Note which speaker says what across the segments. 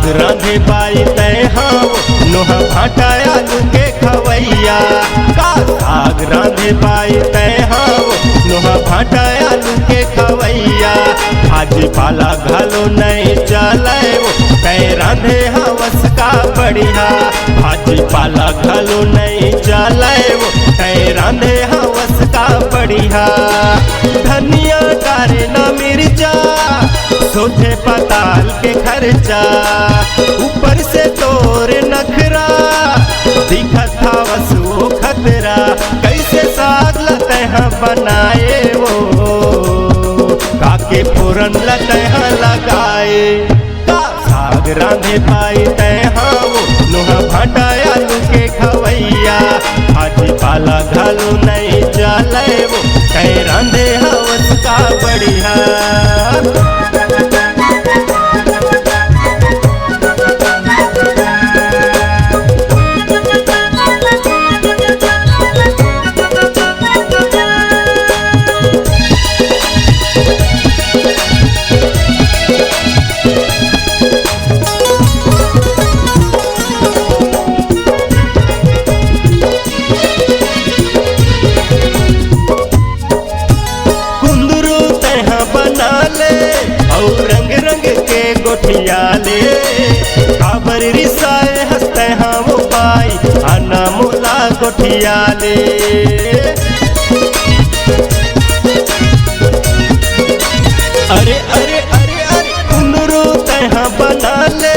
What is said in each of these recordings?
Speaker 1: साग रांधे बाई तय हाँ नोहा भाटा आलू के खवैया का साग रांधे बाई तय हाँ नोहा भाटा आलू के खवैया भाजी पाला घालो नहीं चले तय रांधे हवस का बढ़िया भाजी पाला घालो नहीं चले तय रांधे हवस का बढ़िया धनिया डारे ना मिर्चा सोचे पताल के खर्चा ऊपर से तोर नखरा दिखत हवस वो खतरा कैसे साग लते हैं बनाए वो काके फोरन लते हैं लगाए का साग रांधे पाई तय हाँ वो नोहा भाटा आलू के खवैया भाजी पाला घालू नहीं चले वो तय रांधे हवस का बढ़िया गोठियाले काबर रिसाए हंसते हाँ वो पाई आना मोला गोठियाले अरे अरे अरे अरे कुंदरू तहाँ बना ले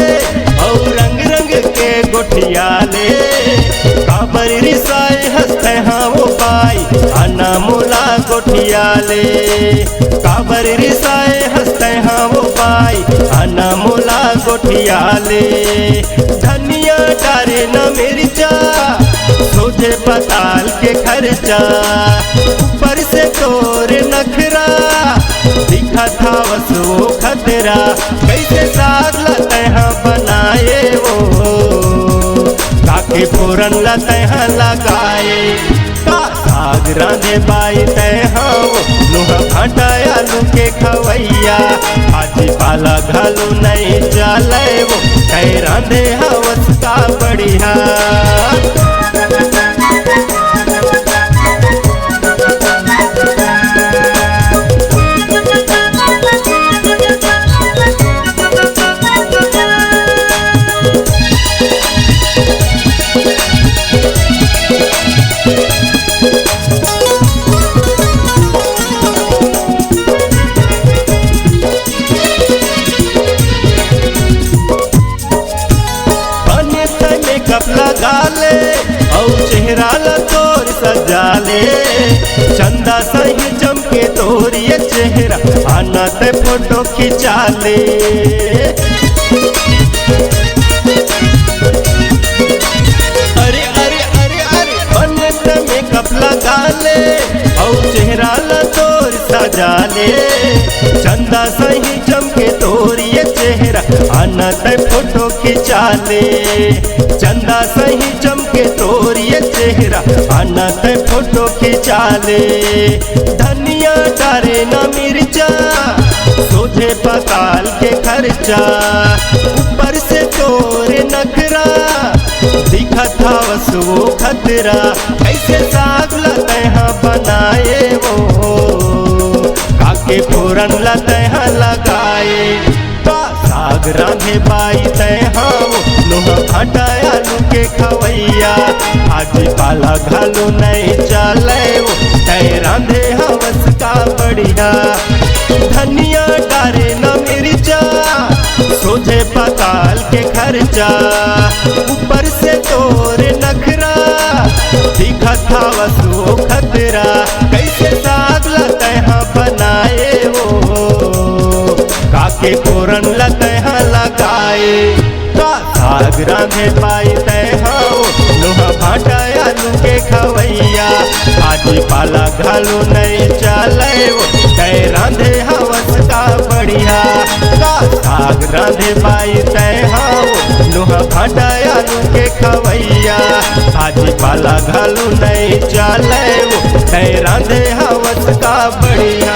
Speaker 1: और रंग रंग के गोठियाले काबर रिसाए हंसते हाँ वो पाई आना मोला गोठियाले काबर रिसाए हंसते हाँ वो पाई आना मोला गोठियाले धनिया डारे न मिर्चा सोचे पताल के खर्चा ऊपर से तोर नखरा दिखा था वो खतरा कैसे साग लते हैं बनाए वो काके फोरन लते हैं लगाए का साग रांधे बाई तय हाँ नोहा भाटा आलू के खवैया भाजी पाला घालू नहीं चले वो तय रांधे हवस का बढ़िया लगा ले और चेहरा ला तोर सजा ले चंदा सही चमके तोर ये चेहरा आना ते फोटो खिंचा ले अरे अरे अरे अरे बने ते मेकअप लगा ले और चेहरा ला तोर सजा ले चंदा सही चमके तोर ये चेहरा आना ते फोटो खिंचा ले चंदा सही चमके तोर ये चेहरा आना ते फोटो खिंचा ले धनिया डारे न मिर्चा सोचे पताल के खर्चा ऊपर से तोर नखरा दिखत हवस वो खतरा कैसे साग लते हैं बनाए वो काके फोरन लते हैं लगाए साग रांधे बाई तय हाँ नोहा भाटा आलू के खवैया भाजी पाला घालू नहीं चले वो तय रांधे हवस का बढ़िया धनिया डारे न मिर्चा सोचे पताल के खर्चा ऊपर से तोर नखरा दिखत हवस वो खतरा कैसे साग लते हैं बनाए वो काके फोरन लते हैं लगाए का साग रांधे पाई तय हाँ नोहा भाटा आलू के खवैया भाजी पाला घालू नहीं चले वो तय रांधे हवस का बढ़िया का साग रांधे पाई तय हाँ नोहा भाटा आलू के खवैया भाजी पाला घालू नहीं चले वो तय रांधे हवस का बढ़िया।